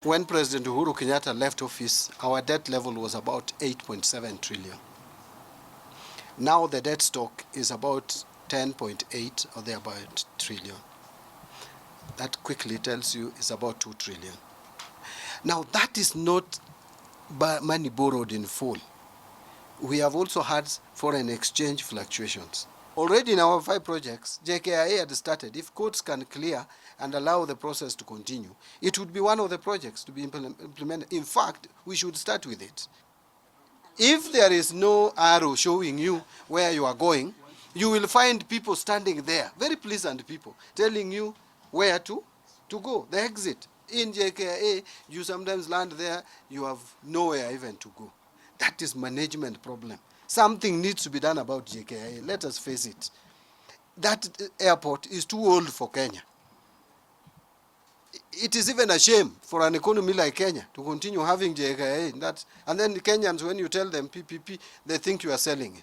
When President Uhuru Kenyatta left office, our debt level was about 8.7 trillion. Now the debt stock is about 10.8 or thereabout trillion. That quickly tells you it's about 2 trillion. Now that is not money borrowed in full. We have also had foreign exchange fluctuations. Already in our 5 projects, JKIA had started. If courts can clear and allow the process to continue, it would be one of the projects to be implemented. In fact, we should start with it. If there is no arrow showing you where you are going, you will find people standing there, very pleasant people, telling you where to go, the exit. In JKIA, you sometimes land there, you have nowhere even to go. That is management problem. Something needs to be done about JKIA. Let us face it. That airport is too old for Kenya. It is even a shame for an economy like Kenya to continue having JKIA. And then the Kenyans, when you tell them PPP, they think you are selling it.